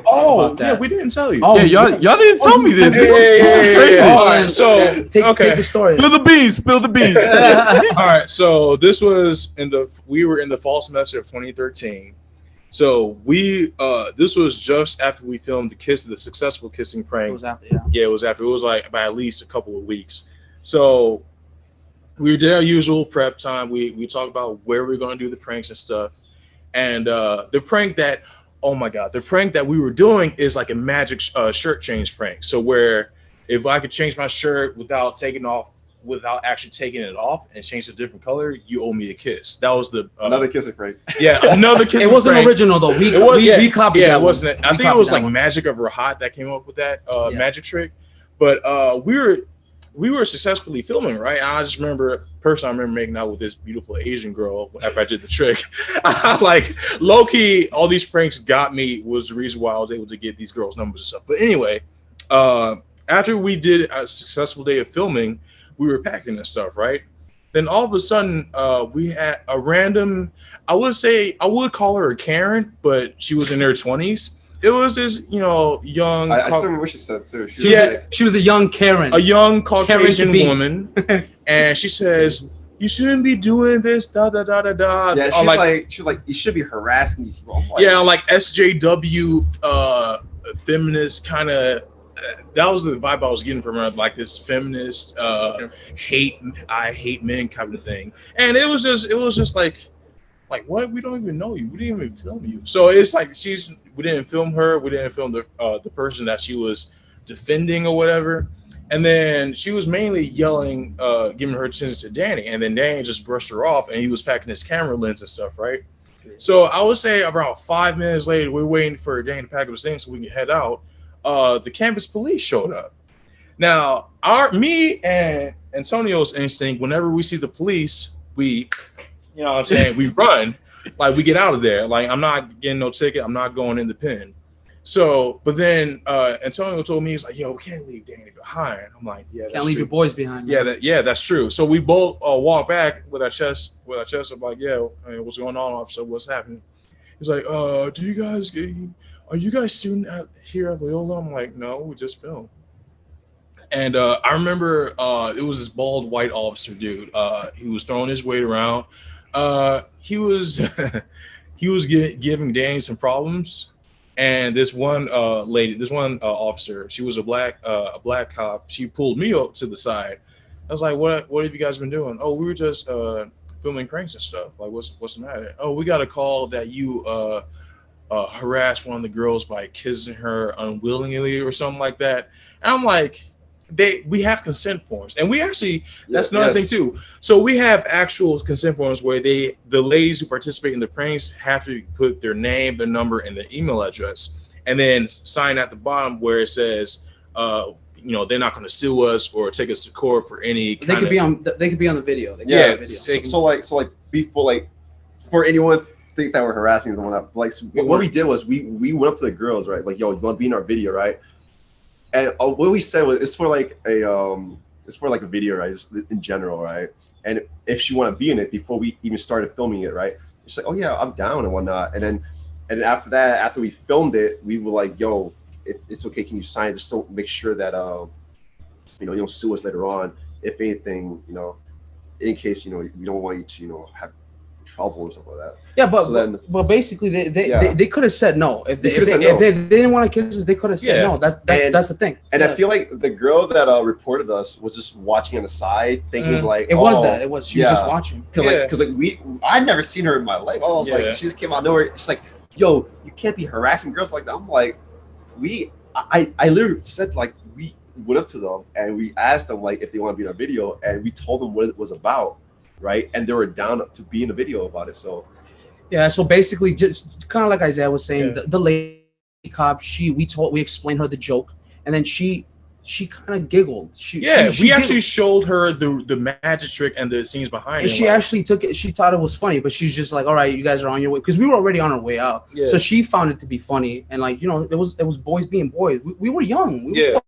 guys we didn't tell you. Oh, y'all didn't tell me this. All right, so take the story. Spill the beans. All right, so this was we were in the fall semester of 2013. So this was just after we filmed the successful kissing prank. It was after, it was after. It was like by at least a couple of weeks. So we did our usual prep time. We talked about where we're going to do the pranks and stuff. And the prank that, oh my God, the prank that we were doing is like a magic shirt change prank. So where if I could change my shirt without actually taking it off and change to a different color, you owe me a kiss. That was another kissing prank. Yeah, another kissing prank. It wasn't original though. We copied that. Yeah, it wasn't. I think it was like Magic of Rahat that came up with that magic trick. But we were successfully filming, right? I just remember making out with this beautiful Asian girl after I did the trick. Like low key, all these pranks got me was the reason why I was able to get these girls' numbers and stuff. But anyway, after we did a successful day of filming, we were packing and stuff, right? Then all of a sudden, we had a random, I would call her a Karen, but she was in her 20s. It was this, young. I still remember what she said too. She was a young Karen. A young Caucasian woman. And she says, you shouldn't be doing this, da da da da da. Yeah, she's like, you should be harassing these people. Like SJW feminist kind of. That was the vibe I was getting from her, like this feminist I hate men kind of thing. And it was just like what? We don't even know you. We didn't even film you. So it's like we didn't film her. We didn't film the person that she was defending or whatever. And then she was mainly yelling, giving her attention to Danny. And then Danny just brushed her off, and he was packing his camera lens and stuff, right? So I would say about 5 minutes later, we're waiting for Danny to pack up his things so we can head out. The campus police showed up. Now, me and Antonio's instinct, whenever we see the police, we, you know what I'm saying, we run, like we get out of there. Like, I'm not getting no ticket. I'm not going in the pen. So, but then Antonio told me, he's like, yo, we can't leave Danny behind. I'm like, yeah, that's can't leave true. your boys behind. Yeah, that's true. So we both walk back with our chest up, like, yeah, I mean, what's going on, officer? What's happening? He's like, are you guys student here at Loyola? I'm like, no, we just filmed. And I remember it was this bald white officer dude. He was throwing his weight around. He was giving Danny some problems. And this one officer, she was a black cop. She pulled me up to the side. I was like, "What have you guys been doing?" "Oh, we were just filming pranks and stuff." Like, what's the matter? "Oh, we got a call that you harassed one of the girls by kissing her unwillingly or something like that." And I'm like, we have consent forms, and we actually that's another thing too. So we have actual consent forms where the ladies who participate in the pranks have to put their name, their number, and their email address, and then sign at the bottom where it says, they're not going to sue us or take us to court for any. They could be on the video. So before, like, for anyone think that we're harassing the one that, like, so what we did was we went up to the girls, right? Like, yo, you want to be in our video, right? And what we said was it's for like a video, right? It's in general, right? And if she want to be in it before we even started filming it, right? She's like, "Oh yeah, I'm down," and whatnot. And then after that, after we filmed it, we were like, "Yo, it's okay. Can you sign it just to make sure that you don't sue us later on, if anything, in case we don't want you to have trouble and stuff like that." Yeah, but so but basically they could have said no. If they didn't want to kiss us, they could have said no. That's the thing. And I feel like the girl that reported us was just watching on the side, thinking like she was just watching. Because I'd never seen her in my life. I was like, she just came out of nowhere. She's like, "Yo, you can't be harassing girls like that." I'm like, I literally said, like, we went up to them and we asked them like if they want to be in our video, and we told them what it was about. Right, and they were down to be in a video about it. So basically, just kind of like Isaiah was saying, the lady cop, we explained her the joke, and then she kind of giggled. We actually showed her the magic trick and the scenes behind it. She actually took it. She thought it was funny, but she's just like, "All right, you guys are on your way," because we were already on our way out. Yeah. So she found it to be funny, and like, it was boys being boys. We were young. We were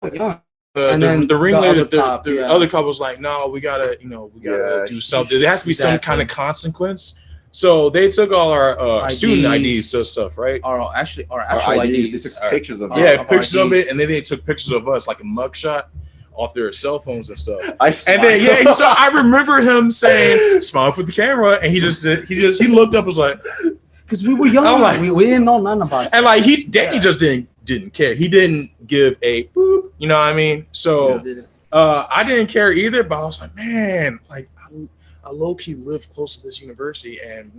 still young. The ringleader, the other couple was like, "No, we gotta do something. There has to be some kind of consequence." So they took all our student IDs and stuff, right? Our actual IDs. They took pictures of pictures of it, and then they took pictures of us, like a mugshot, off their cell phones and stuff. So I remember him saying, "Smile for the camera," and he looked up and was like, because we were young, like, we didn't know nothing about it, and like Danny just didn't care. He didn't give a boop, you know what I mean? So I didn't care either, but I was like, man, like I low-key lived close to this university, and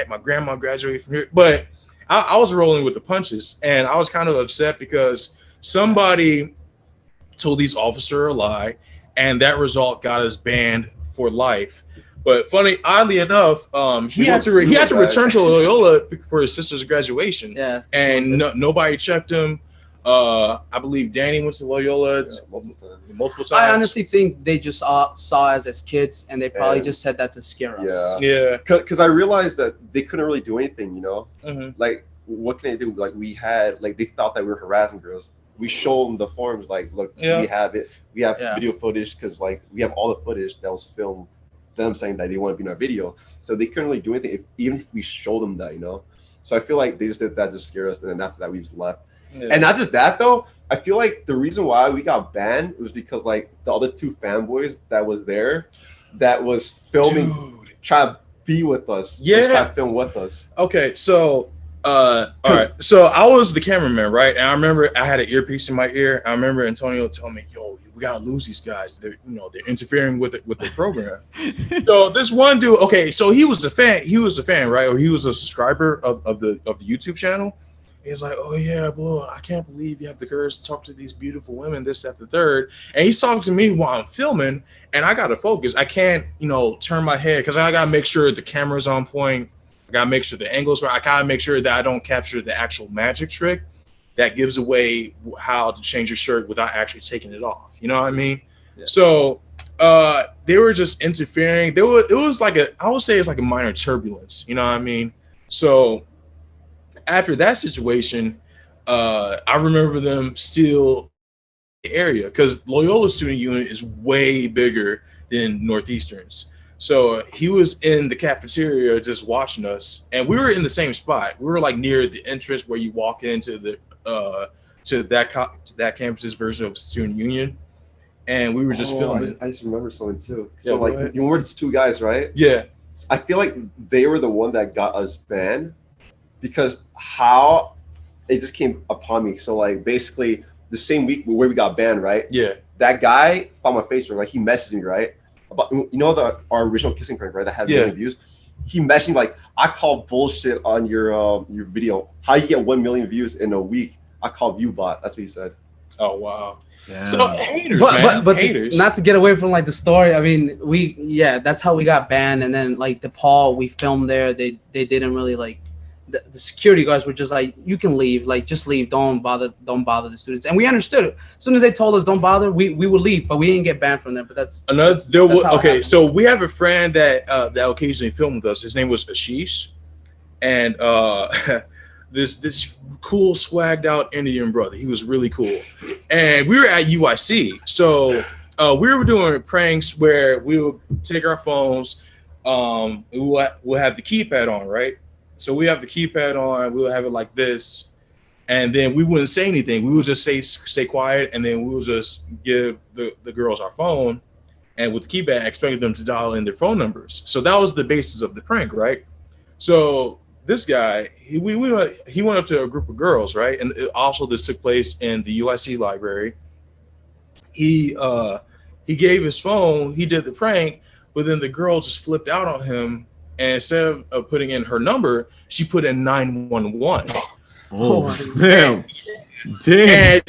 my grandma graduated from here, but I was rolling with the punches, and I was kind of upset because somebody told these officers a lie, and that result got us banned for life. But oddly enough, he had to return to Loyola for his sister's graduation. Yeah, and nobody checked him. I believe Danny went to Loyola multiple times. I honestly think they just saw us as kids, and they probably just said that to scare us. Yeah. Because I realized that they couldn't really do anything. Mm-hmm. Like, what can they do? Like, they thought that we were harassing girls. We showed them the forms. Like, look, we have it. We have video footage because we have all the footage that was filmed. Them saying that they want to be in our video, so they couldn't really do anything even if we showed them that, So I feel like they just did that to scare us, and then after that we just left. And not just that though, I feel like the reason why we got banned was because like the other two fanboys that was there, that was filming, try to be with us, try to film with us. Okay, so all right, so I was the cameraman, right? And I remember I had an earpiece in my ear. I remember Antonio telling me, "Yo, we gotta lose these guys. They're interfering with the program." So this one dude, okay, so he was a fan, right? Or he was a subscriber of the YouTube channel. He's like, "Oh yeah, bro, I can't believe you have the courage to talk to these beautiful women, this, that, the third." And he's talking to me while I'm filming, and I gotta focus. I can't, turn my head because I gotta make sure the camera's on point. gotta make sure the angles right. I gotta make sure that I don't capture the actual magic trick that gives away how to change your shirt without actually taking it off. You know what I mean? Yeah. So they were just interfering. It was like I would say it's like a minor turbulence. You know what I mean? So after that situation, I remember them still in the area because Loyola Student Union is way bigger than Northeastern's. So he was in the cafeteria just watching us, and we were in the same spot. We were like near the entrance where you walk into the to that campus's version of Student Union, and we were just filming. I just remember something too. Yeah, so like you remember these two guys, right? Yeah. I feel like they were the one that got us banned because how it just came upon me. So like basically the same week where we got banned, right? Yeah. That guy found my Facebook, like he messaged me, right? About our original kissing prank, right? That had million views. He messaged me like, I call bullshit on your video. How you get 1 million views in a week? I called you bot. That's what he said. Oh wow. Yeah. So haters, man. But haters. Not to get away from like the story. I mean, that's how we got banned. And then like DePaul, we filmed there. They didn't really like the security guards were just like, you can leave, like just leave. Don't bother the students. And we understood it. As soon as they told us don't bother, we would leave, but we didn't get banned from them. But that's another. Okay, so we have a friend that occasionally filmed with us. His name was Isaish, and this cool swagged out Indian brother. He was really cool, and we were at UIC. So we were doing pranks where we would take our phones. We'll have the keypad on, right? So we have the keypad on. We'll have it like this, and then we wouldn't say anything. We would just stay quiet, and then we would just give the girls our phone, and with the keypad, expecting them to dial in their phone numbers. So that was the basis of the prank, right? So this guy, he went up to a group of girls, right? And also this took place in the UIC library. He gave his phone. He did the prank, but then the girl just flipped out on him. And instead of putting in her number, she put in 911. Oh, damn. Damn.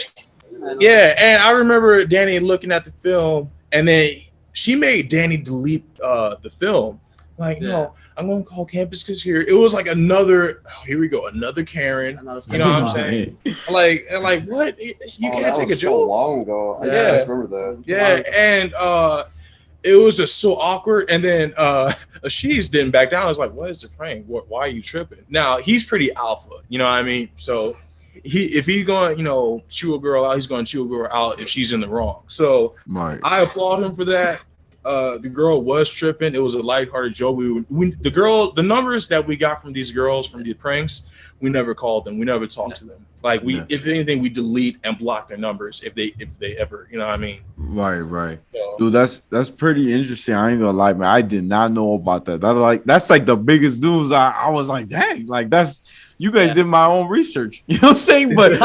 And I remember Danny looking at the film, and then she made Danny delete the film. Like, no, I'm going to call campus because here. It was like another Karen. You know what I'm saying? like what? You can't take a joke. So long ago. I just remember that. Yeah, and it was just so awkward. And then Ashish didn't back down. I was like, what is the prank? Why are you tripping? Now, he's pretty alpha. You know what I mean? So if he's going to, chew a girl out, he's going to chew a girl out if she's in the wrong. So I applaud him for that. The girl was tripping. It was a lighthearted joke. The numbers that we got from these girls from the pranks, we never called them. We never talked to them. Like if anything, we delete and block their numbers if they ever, you know what I mean? Right. So, dude, that's pretty interesting. I ain't gonna lie, man. I did not know about that. That's like the biggest news. I was like, dang, like you guys did my own research. You know what I'm saying? But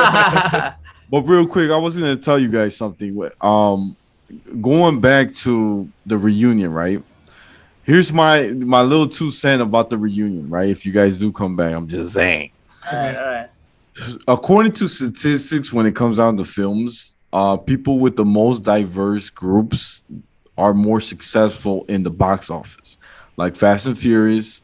but real quick, I was gonna tell you guys something. Going back to the reunion, right? Here's my little 2 cents about the reunion, right? If you guys do come back, I'm just saying. All right. According to statistics, when it comes down to films, people with the most diverse groups are more successful in the box office. Like Fast and Furious,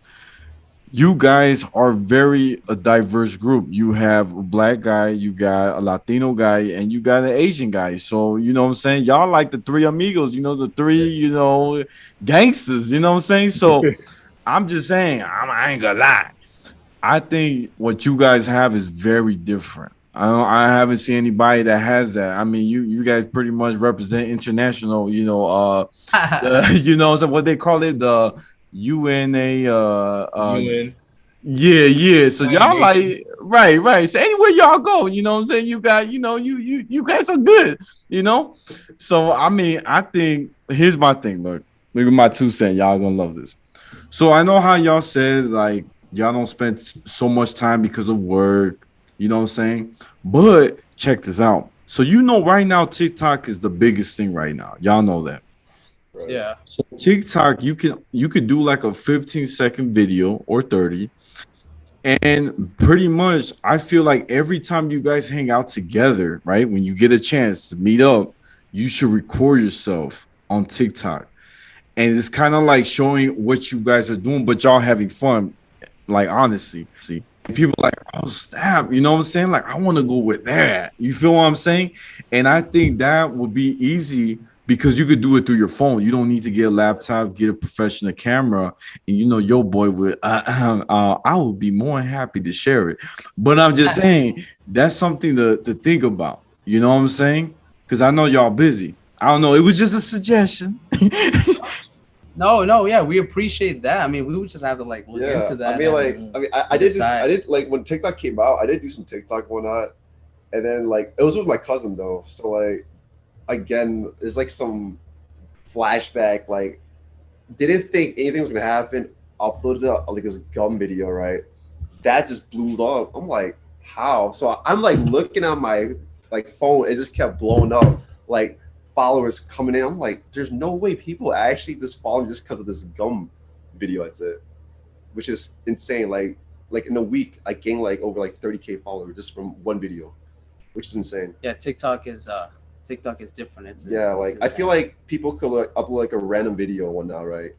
you guys are a diverse group. You have a black guy, you got a Latino guy, and you got an Asian guy. So, you know what I'm saying? Y'all like the 3 amigos, the 3, gangsters, you know what I'm saying? So I'm just saying, I ain't gonna lie. I think what you guys have is very different. I haven't seen anybody that has that. I mean, you guys pretty much represent international, so what they call it, the UNA UN. Yeah. So y'all like right. So anywhere y'all go, you know what I'm saying? You got, you guys are good, So I mean, I think here's my thing. Look at my 2 cents. Y'all gonna love this. So I know how y'all said like y'all don't spend so much time because of work, you know what I'm saying? But check this out. So right now TikTok is the biggest thing right now. Y'all know that. Right. Yeah. So TikTok, you could do like a 15-second video or 30. And pretty much I feel like every time you guys hang out together, right? When you get a chance to meet up, you should record yourself on TikTok. And it's kind of like showing what you guys are doing, but y'all having fun. Like honestly, see, people like, oh snap, you know what I'm saying? Like I want to go with that. You feel what I'm saying? And I think that would be easy because you could do it through your phone. You don't need to get a laptop, get a professional camera, and you know your boy would. I would be more than happy to share it. But I'm just saying that's something to think about. You know what I'm saying? Because I know y'all busy. I don't know. It was just a suggestion. No, yeah, we appreciate that. I mean, we would just have to like look Yeah, into that. I mean, like, I did, decide. I did like when TikTok came out, I did do some TikTok and whatnot, and then like it was with my cousin though, so like again, it's like some flashback. Like, didn't think anything was gonna happen. Uploaded like this gum video, right? That just blew up. I'm like, how? So I'm like looking at my like phone, it just kept blowing up. Like followers coming in. I'm like, there's no way people actually just follow me just because of this gum video. That's it, which is insane. Like in a week, I gained like over like 30K followers just from one video, which is insane. Yeah, TikTok is different. Yeah, like I feel like people could like upload like a random video one now, right?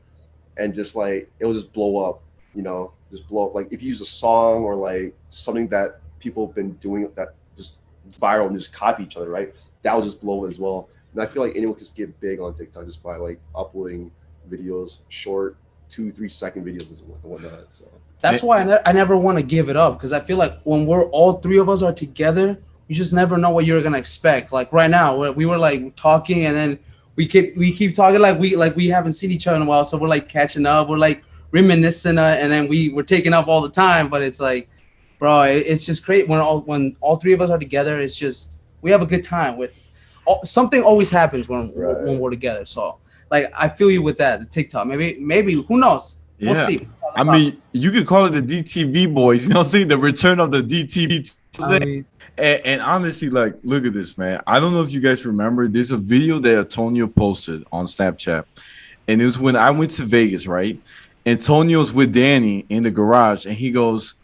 And just like it'll just blow up, you know, just blow up. Like if you use a song or like something that people have been doing that just viral and just copy each other, right? That will just blow as well. And I feel like anyone can just get big on TikTok just by like uploading videos, short 2-3 second videos and whatnot. So that's why I never want to give it up, because I feel like when we're all three of us are together, you just never know what you're gonna expect. Like right now, we were like talking, and then we keep talking like we haven't seen each other in a while, so we're like catching up, we're like reminiscing, and then we're taking up all the time. But it's like, bro, it's just great when all three of us are together. It's just we have a good time. Something always happens when we're together. So like I feel you with that. The TikTok, maybe who knows? We'll see. I mean, you could call it the DTB Boys. You know what I'm saying? The return of the DTB. And honestly, like, look at this, man. I don't know if you guys remember. There's a video that Antonio posted on Snapchat. And it was when I went to Vegas, right? Antonio's with Danny in the garage. And he goes,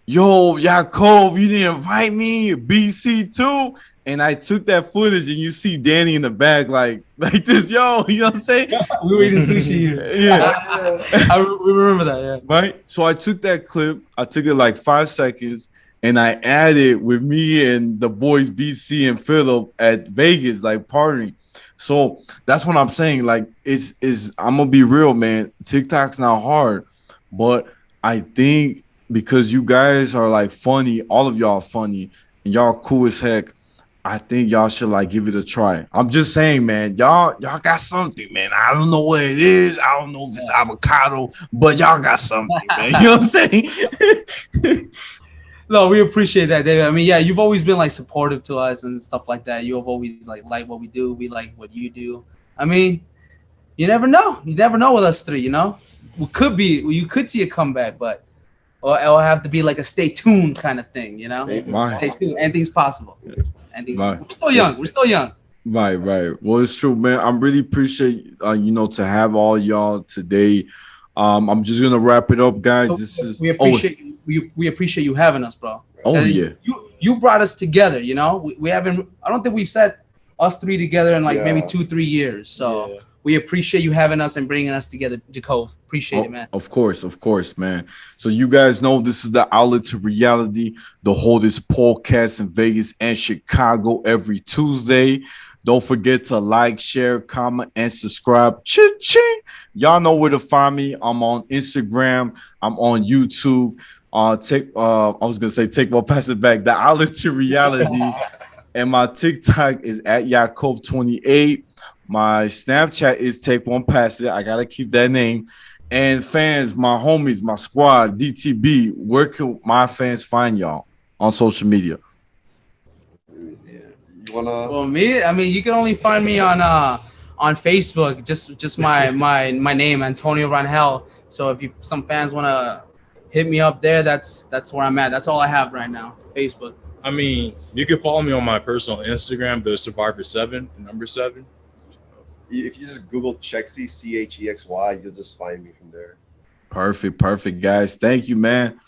yo, Yaakov, you didn't invite me. BC too. And I took that footage, and you see Danny in the back, like this, yo. You know what I'm saying? We were eating sushi here. Yeah. We remember that, yeah. Right? So I took that clip. I took it like 5 seconds. And I added with me and the boys BC and Philip at Vegas, like partying. So that's what I'm saying. Like, I'm gonna be real, man. TikTok's not hard, but I think because you guys are like funny, all of y'all are funny, and y'all cool as heck. I think y'all should like give it a try. I'm just saying, man. Y'all got something, man. I don't know what it is. I don't know if it's avocado, but y'all got something, man. You know what I'm saying? No, we appreciate that, David. I mean, yeah, you've always been like supportive to us and stuff like that. You have always like what we do. We like what you do. I mean, you never know. You never know with us three. You know, you could see a comeback, but it'll have to be like a stay tuned kind of thing. You know, stay tuned. Anything's possible. We're still young. We're still young. Right. Well, it's true, man. I really appreciate to have all y'all today. I'm just gonna wrap it up, guys. We appreciate you. We appreciate you having us, bro. Oh yeah. You brought us together. You know, we haven't. I don't think we've set us three together in like maybe 2-3 years. So we appreciate you having us and bringing us together, Yaakov. Appreciate it, man. Of course, man. So you guys know this is the Outlet to Reality, the holdest podcast in Vegas and Chicago every Tuesday. Don't forget to like, share, comment, and subscribe. Ching. Y'all know where to find me. I'm on Instagram. I'm on YouTube. I was gonna say take my pass it back. The Outlet to Reality. And my TikTok is at Yaakov28. My Snapchat is Take One Pass It. I gotta keep that name. And fans, my homies, my squad, DTB, where can my fans find y'all on social media? Well, me, I mean, you can only find me on Facebook. Just my name, Antonio Rangel. So if some fans want to hit me up there, that's where I'm at. That's all I have right now, Facebook. I mean, you can follow me on my personal Instagram, the Survivor7, the number 7. If you just Google Chexy, CHEXY, you'll just find me from there. Perfect, guys. Thank you, man.